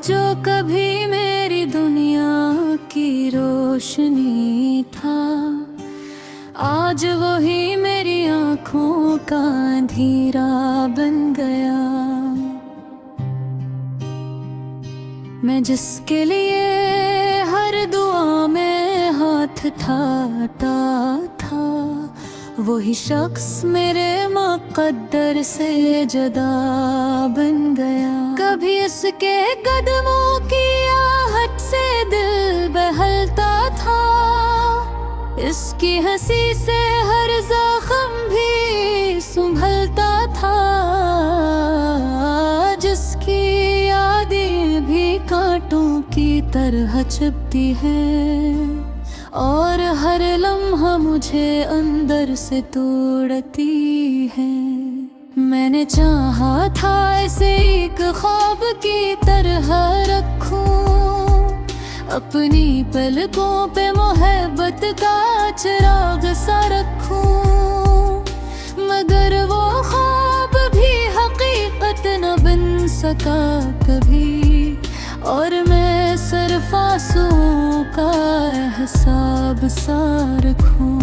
जो कभी मेरी दुनिया की रोशनी था, आज वही मेरी आँखों का अंधेरा बन गया। मैं जिसके लिए हर दुआ में हाथ ठाता था, वही शख्स मेरे मुक़द्दर से जुदा बन गया। कभी इसके कदमों की आहट से दिल बहलता था, इसकी हंसी से हर ज़ख्म भी संभलता था। जिसकी यादें भी कांटों की तरह चुभती हैं और हर लम्हा मुझे अंदर से तोड़ती है। मैंने चाहा था इसे एक ख्वाब की तरह रखूं, अपनी पलकों पे मोहब्बत का चिराग सा रखूं, मगर वो ख्वाब भी हकीकत न बन सका कभी, और मैं सिर्फ आंसुओं का हिसाब सा रखूं।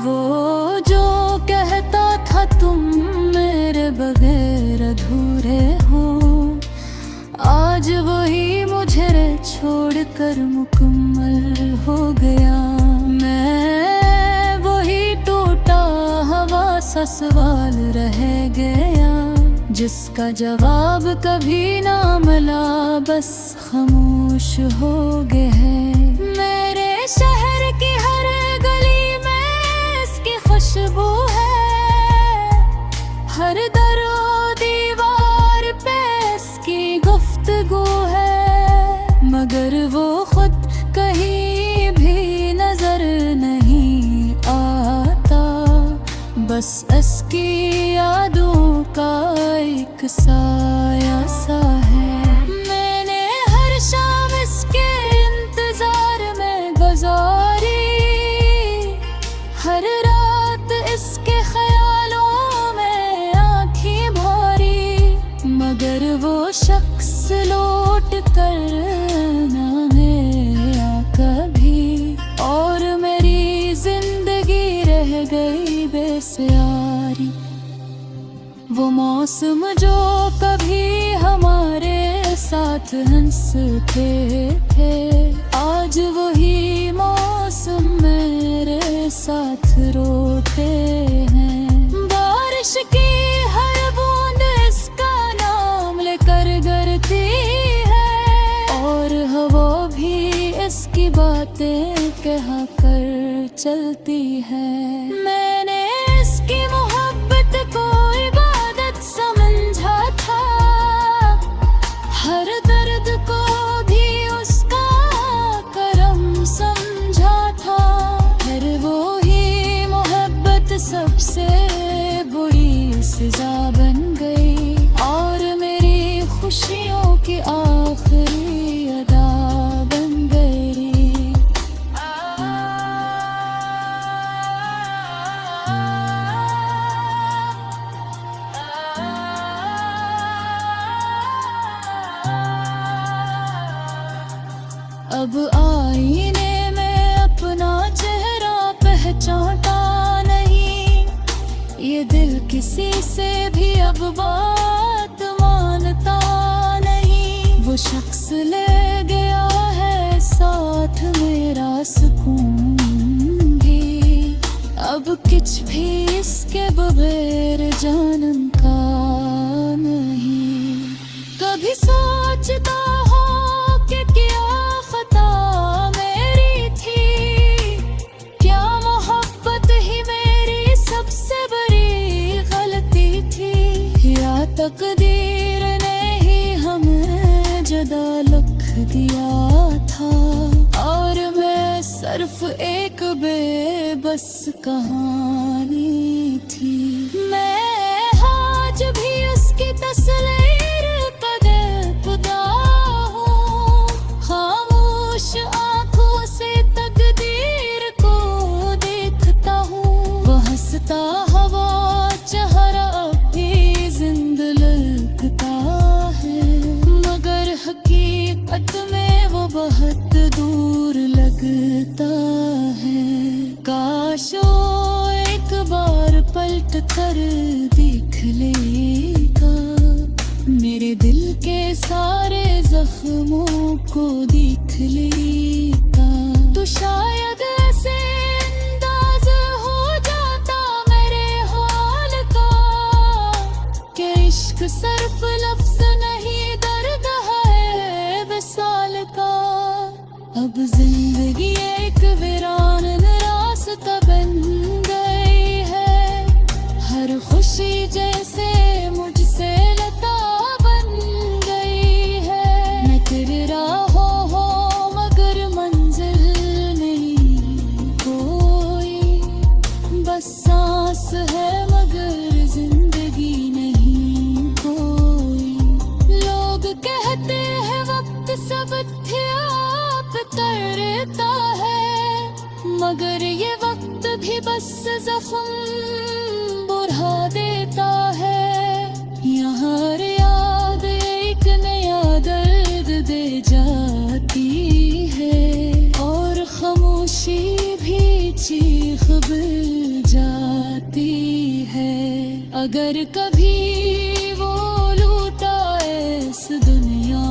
वो जो कहता था तुम मेरे बगैर अधूरे हो, आज वही मुझे छोड़कर मुकम्मल हो गया। मैं वही टूटा हवा सा सवाल रह गया, जिसका जवाब कभी ना मिला, बस खामोश हो गए हैं। मेरे शहर की हर गली में इसकी खुशबू है, हर दरो दीवार पे इसकी गुफ्तगू है, मगर वो खुद कहीं भी नजर नहीं आता, बस इसकी यादों का एक साया सा है। मैंने हर शाम इसके इंतजार में गुजारी, हर रात इसके ख्यालों में आँखें भरी, मगर वो शख्स लौट कर ना आया कभी, और मेरी जिंदगी रह गई बेसयारी। वो मौसम जो कभी हमारे साथ हंसते थे, आज वही मौसम मेरे साथ रोते हैं। बारिश की हर बूंद इसका नाम लेकर गिरती है, और हवा भी इसकी बातें कहा कर चलती है। मैंने इसकी मोहब्बत को इबादत समझा था, हर दर्द को भी उसका करम समझा था, फिर वो ही मोहब्बत सबसे बुरी सजा बन गई, और मेरी खुशियों की आखिरी अदा बन गई। अब आईने में अपना चेहरा पहचानता नहीं, ये दिल किसी से भी अब बात मानता नहीं। वो शख्स ले गया है साथ मेरा सुकून भी, अब कुछ भी इसके बगैर जानन का नहीं। कभी सोचता हो कि क्या खता मेरी थी, क्या मोहब्बत ही मेरी सबसे बड़ी गलती थी, या तकदीर ने ही हमें जुदा लिख दिया था, और मैं सिर्फ एक बेबस कहानी थी। मैं आज भी उसकी तस्वीर का देखता हूँ, खामोश बहुत दूर लगता है। काश वो एक बार पलट कर देख लेगा, मेरे दिल के सारे जख्मों को देख लेगा, तो शायद ऐसे अंदाज हो जाता मेरे हाल का कि इश्क सिर्फ लफ्ज नहीं दर्द है विसाल का। अब जिंदगी एक वीरान रास्ता बन गई है, हर खुशी जैसे मुझसे लता बन गई है। मैं तेरे राहों हो मगर मंजिल नहीं कोई, बस सांस है मगर जिंदगी नहीं कोई। लोग कहते हैं वक्त सब आप करता है, मगर ये वक्त भी बस जख्म बुढ़ा देता है। यहाँ हर याद एक नया दर्द दे जाती है, और खामोशी भी चीख मिल जाती है। अगर कभी वो लूटा इस दुनिया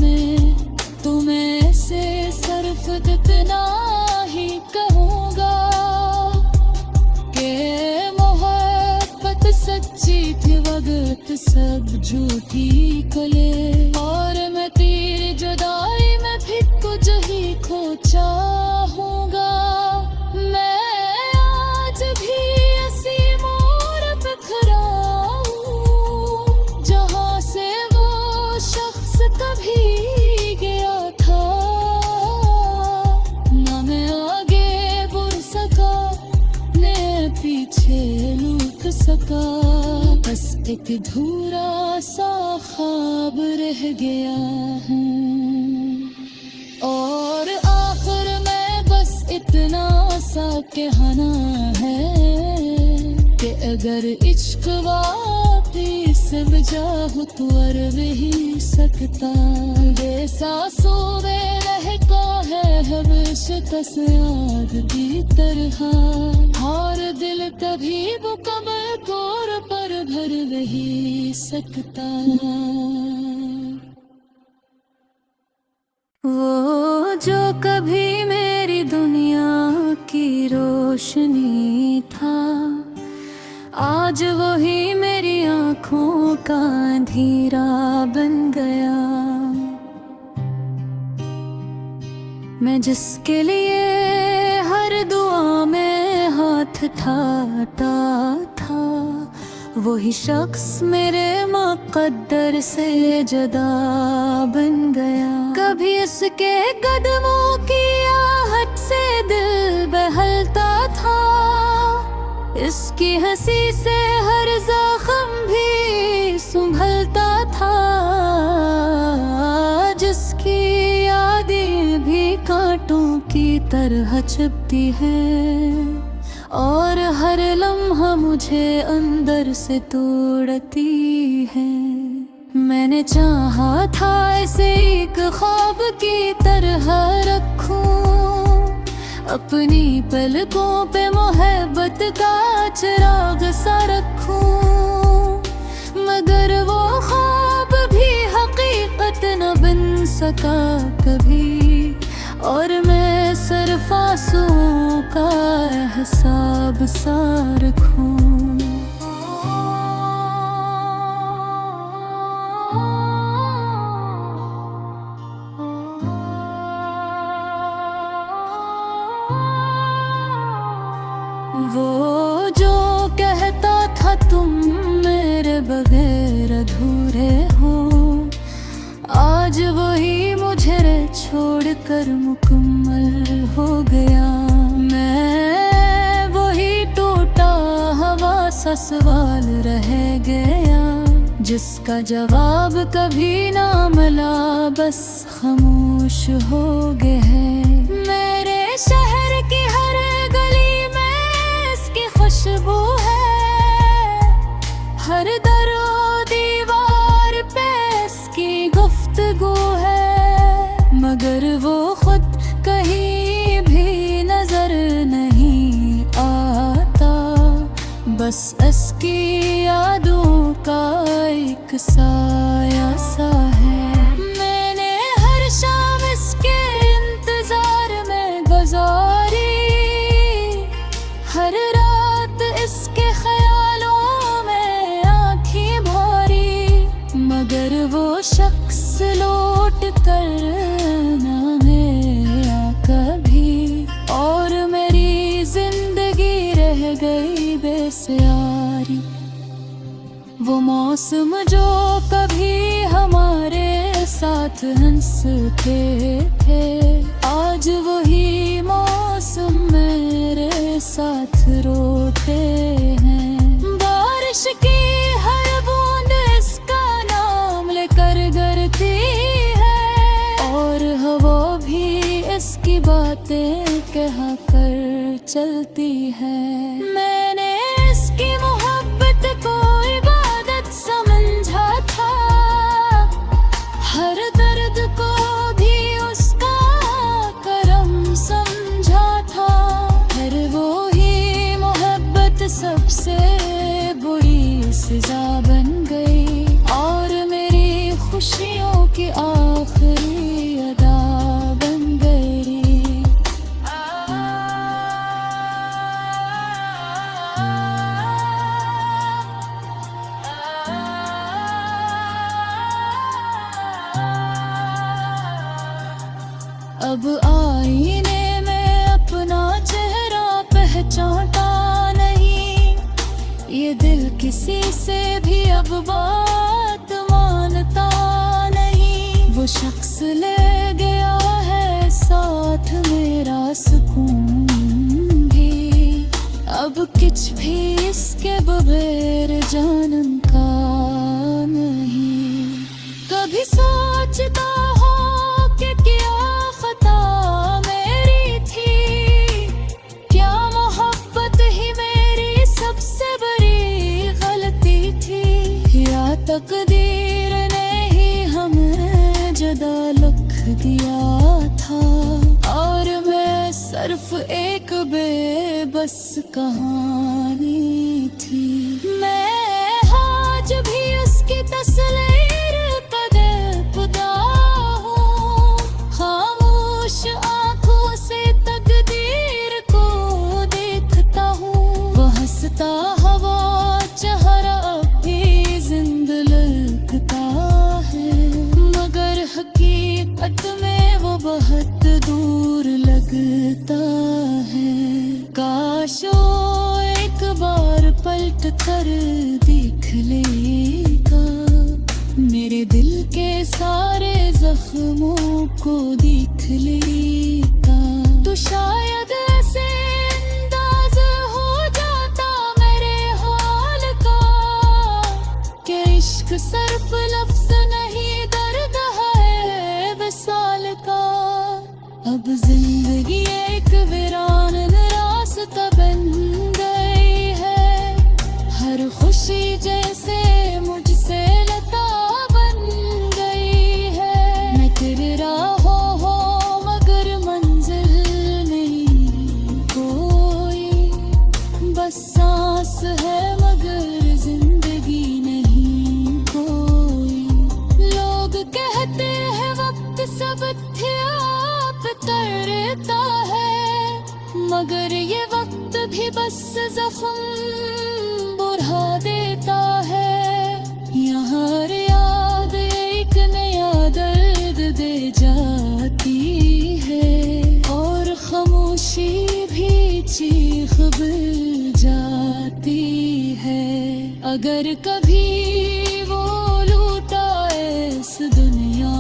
में, तो मैं से सिर्फ इतना ही कहूँगा कि मोहब्बत सच्ची थी, वक्त सब झूठी कले। और मैं तेरी जुदाई में भी कुछ ही खो चाहूँगा। मैं आज भी ऐसी मोर बिखरा हूँ जहाँ से वो शख्स कभी गया था। ना मैं आगे बढ़ सका न पीछे लूट सका, बस एक धूरा सा ख्वाब रह गया हूँ। और आखिर में बस इतना सा कहना है कि अगर इश्क वापिस बजाहु तो अरब ही सकता। बेसासों में रहता है हमेश कस याद की तरह, और दिल कभी मुकम्मल तौर पर भर नहीं सकता। वो जो कभी मेरी दुनिया की रोशनी था, आज वही मेरी आँखों का अंधेरा बन गया। मैं जिसके लिए हर दुआ में हाथ ठाता था, वही शख्स मेरे मुक़द्दर से जुदा बन गया। कभी इसके कदमों की आहट से दिल बहलता था, इसकी हंसी से हर जख्म भी संभलता था। जिसकी यादें भी कांटों की तरह चुभती है, और हर लम्हा मुझे अंदर से तोड़ती है। मैंने चाहा था इसे एक ख्वाब की तरह रखूं, अपनी पलकों पे मोहब्बत का चिराग सा रखूं, मगर वो ख्वाब भी हकीकत न बन सका कभी। और मैं सिर्फ आंसुओं का हिसाब सा रखूं। वो जो कहता था तुम मेरे बगैर अधूरे हो, आज वही मुझे छोड़कर मुकम्मल हो गया। मैं वही टूटा हवा सा सवाल रह गया, जिसका जवाब कभी ना मिला, बस खामोश हो गए हैं। मेरे शहर की हर गली में इसकी खुशबू है, हर दरो दीवार पे इसकी गुफ्तगू है, मगर एक साया सा है। मैंने हर शाम इसके इंतजार में गुजारी, हर रात इसके ख्यालों में आँखें भरी, मगर वो शख्स लौट कर ना आया कभी, और मेरी जिंदगी रह गई बेसयारी। वो मौसम जो कभी हमारे साथ हंसते थे, आज वही मौसम मेरे साथ रोते हैं। बारिश की हर बूंद इसका नाम लेकर गिरती है, और हवा भी इसकी बातें कहा कर चलती है। मैंने इसकी मोहब्बत को इबादत समझा था, हर दर्द को भी उसका करम समझा था। फिर वो ही मोहब्बत सबसे बुरी सजा बन गई, और मेरी खुशियों की आखिरी अदा बन गई। अब आईने में अपना चेहरा पहचानता नहीं, ये दिल किसी से भी अब बात मानता नहीं। वो शख्स ले गया है साथ मेरा सुकून भी, अब कुछ भी इसके बगैर जानन का नहीं। कभी सोचता हो कि क्या खता मेरी थी, क्या मोहब्बत ही मेरी सबसे बड़ी गलती थी, या तकदीर ने ही हमें जुदा लिख दिया था, और मैं सिर्फ एक बेबस कहानी थी। मैं आज भी उसकी तस्वीर का देखता हूँ, खामोश आँखों से तकदीर को देखता हूँ। वो हंसता हवा चेहरा भी जिंदा लगता है, मगर हकीकत में वो बहुत दूर लगता है। काश वो एक बार पलट कर देख लेगा, मेरे दिल के सारे जख्मों को देख लेगा, तो शायद ऐसे अंदाज हो जाता मेरे हाल का, कि इश्क सिर्फ लफ्ज नहीं दर्द है विसाल का। अब जिंदगी एक वीरान रास्ता बन गई है, हर खुशी जैसे मुझसे लता बन गई है। मैं तेरे राहों हो मगर मंजिल नहीं कोई, बस सांस है मगर जिंदगी नहीं कोई। लोग कहते हैं वक्त सब करता है, मगर ये वक्त भी बस जख्म बुढ़ा देता है। यहाँ हर याद एक नया दर्द दे जाती है, और खामोशी भी चीख बन जाती है। अगर कभी वो लूटा इस दुनिया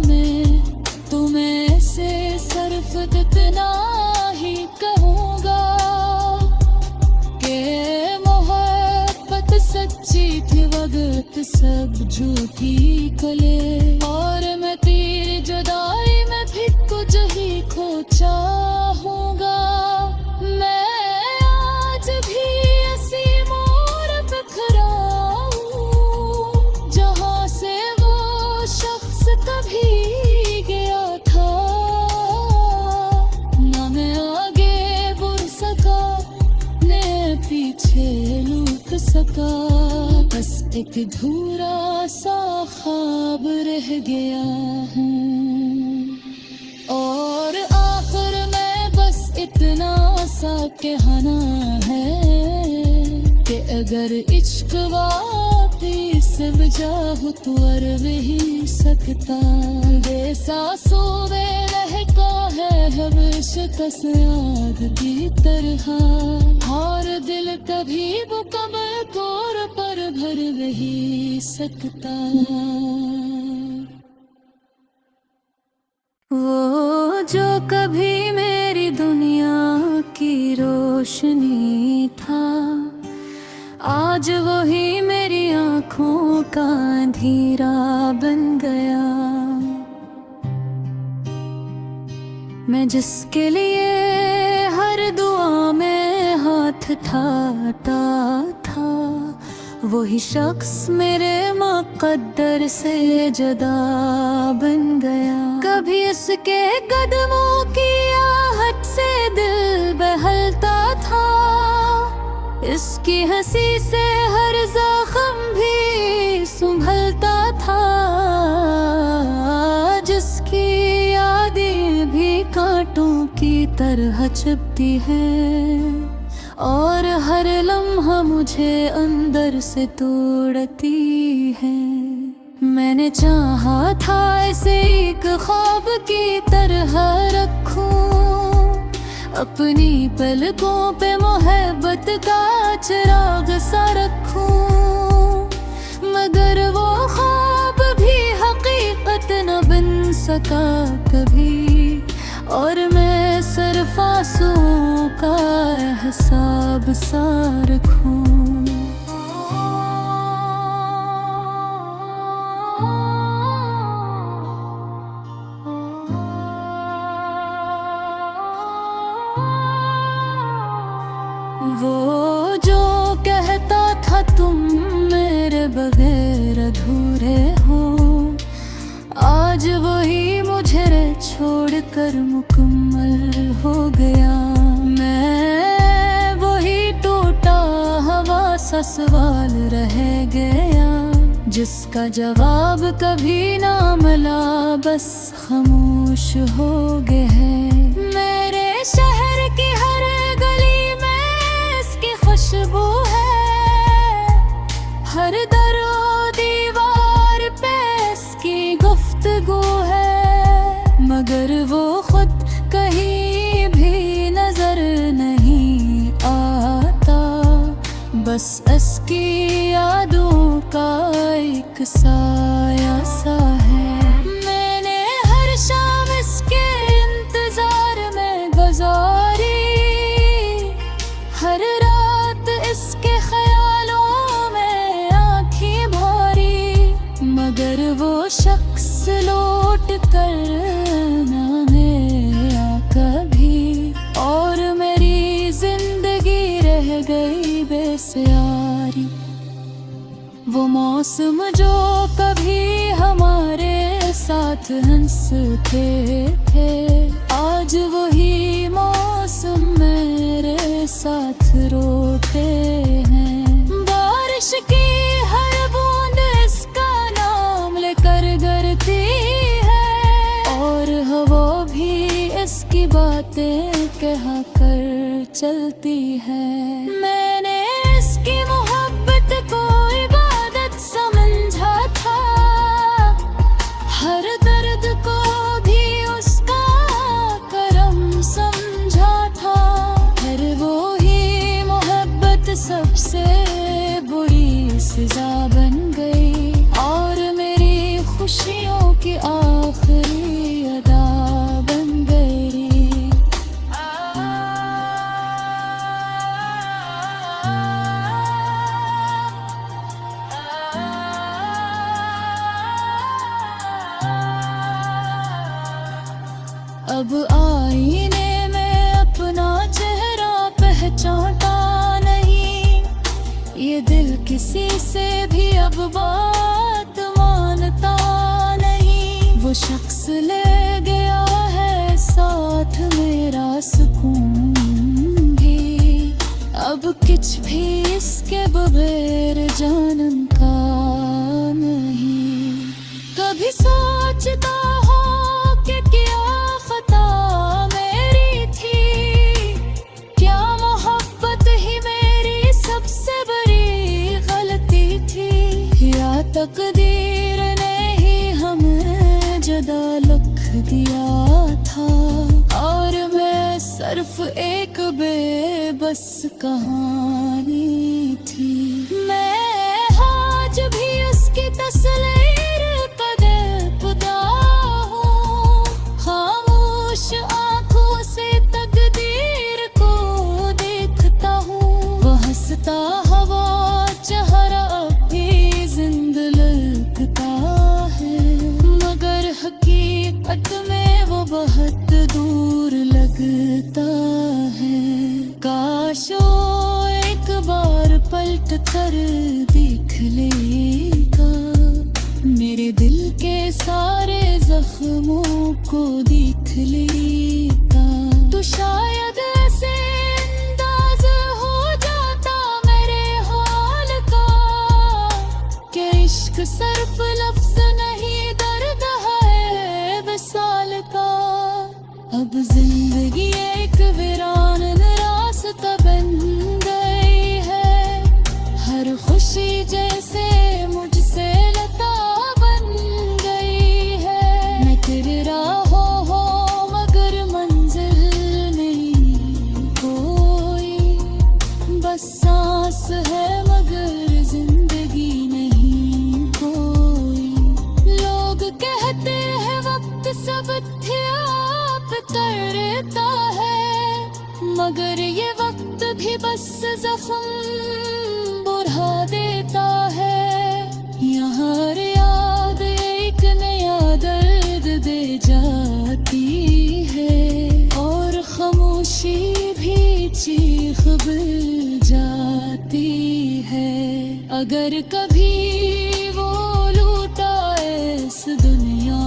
में, तो मैं से सिर्फ इतना ही कहूँगा कि मोहब्बत सच्ची थी, वक्त सब झूठी कले, और मैं तेरी जुदाई में भी कुछ ही खो चाहूँगा। मैं आज भी ऐसी मोर बिखरा हूँ, जहाँ से वो शख्स कभी गया था। ना मैं आगे बढ़ सका, न पीछे लूट सका, बस एक एक धूरा सा ख्वाब रह गया हूँ, और आखिर में बस इतना सा कहना है कि अगर इश्क वापिस बजाहु तो अरब ही सकता। बेसासों में रहता है हमेश कस याद की तरह, और दिल कभी मुकम्मल तौर पर भर नहीं सकता। वो जो कभी मेरी दुनिया की रोशनी था, आज वही मेरी आँखों का अंधेरा बन गया। मैं जिसके लिए हर दुआ में हाथ ठाता था, वही शख्स मेरे मुक़द्दर से जुदा बन गया। कभी इसके कदमों की आहट से दिल बहलता था, इसकी हंसी से हर ज़ख्म भी संभलता था, जिसकी यादें भी कांटों की तरह चुभती है, और हर लम्हा मुझे अंदर से तोड़ती है। मैंने चाहा था इसे एक ख्वाब की तरह रखूं, अपनी पलकों पे मोहब्बत का चिराग सा रखूं, मगर वो ख्वाब भी हकीकत न बन सका कभी, और मैं सिर्फ आंसुओं का हिसाब सा रखूं। वो जो कहता था तुम मेरे बगैर अधूरे हो, आज वही मुझे छोड़कर मुकम्मल हो गया। मैं वही टूटा हवा सा सवाल रह गया, जिसका जवाब कभी ना मिला, बस खामोश हो गए हैं। मेरे शहर की हर गली में इसकी खुशबू है, हर दरो दीवार पे इसकी गुफ्तगू है, मगर वो खुद कहीं भी नजर नहीं आता, बस इसकी यादों का एक साया सा है। मैंने हर शाम इसके इंतजार में गुजारी, हर रात इसके ख्यालों में आँखें भरी, मगर वो शख्स लौट कर ना आया कभी, और मेरी जिंदगी रह गई बेसयारी। वो मौसम जो कभी हमारे साथ हंसते थे, आज वही मौसम मेरे साथ रोते हैं। बारिश की हर बूंद इसका नाम लेकर गिरती है, और हवा भी इसकी बातें कहा कर चलती है। मैंने इसकी मोहब्बत को इबादत समझा था, हर दर्द को भी उसका करम समझा था, फिर वो ही मोहब्बत सबसे बुरी सजा बन गई, और मेरी खुशियों की आखिरी अदा बन गई। अब आईने में अपना चेहरा पहचानता नहीं, ये दिल किसी से भी अब बात मानता नहीं। वो शख्स ले गया है साथ मेरा सुकून भी, अब कुछ भी इसके बगैर जानन का कभी सोचता हूँ कि क्या खता मेरी थी, क्या मोहब्बत ही मेरी सबसे बड़ी गलती थी, या तकदीर ने ही हमें जुदा लिख दिया था और मैं सिर्फ एक बेबस कहानी थी। मैं आज भी उसकी तस्वीर का देखता हूँ, खामोश आंखों से तकदीर को देखता हूँ। वो हंसता हवा चेहरा भी जिंदा लगता है, मगर हकीकत में वो बहुत दूर लगता है। काश वो एक बार पलट कर देख लेगा, मेरे दिल के सारे जख्मों को देख लेगा, तो शायद ऐसे अंदाज हो जाता मेरे हाल का कि इश्क सिर्फ लफ्ज नहीं दर्द है विसाल का। अब जिंदगी एक वीरान रास्ता बन गई है, हर खुशी जैसे मुझसे लता बन गई है। मैं तेरे राहों हो मगर मंजिल नहीं कोई, बस सांस है मगर जिंदगी नहीं कोई। लोग कहते हैं वक्त सब करता है, मगर ये वक्त भी बस जख्म बुढ़ा देता है। यहाँ हर याद एक नया दर्द दे जाती है और खामोशी भी चीख बन जाती है। अगर कभी वो लूटा इस दुनिया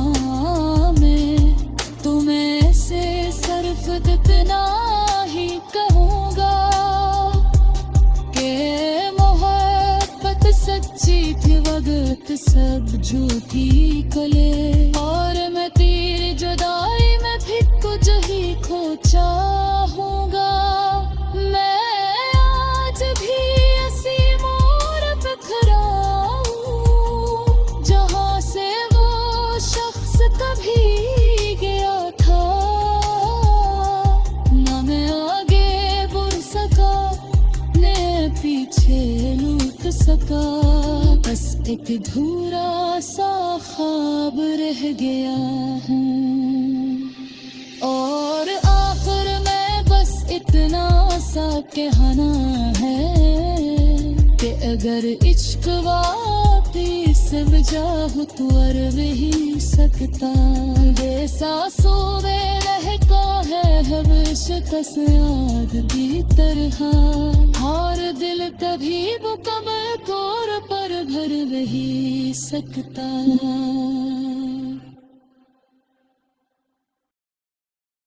में, तो मैं से सिर्फ इतना ही कहूँगा कि मोहब्बत सच्ची थी, वक्त सब झूठी कले, और मैं तेरी जुदाई में भी कुछ ही खो चाहूँगा। मैं आज भी ऐसी मोर पे खड़ा हूँ जहाँ से वो शख्स कभी गया था, ना मैं आगे बढ़ सका न पीछे लूट सका, बस एक अधूरा सा ख्वाब रह गया हूँ। और आखिर में बस इतना सा कहना है कि अगर इश्क वापिस बजाओ तो अरब ही सकता, बेसासों में रहता है हमेश कस याद की तरह, और दिल कभी मुकम्मल तौर पर भर नहीं सकता।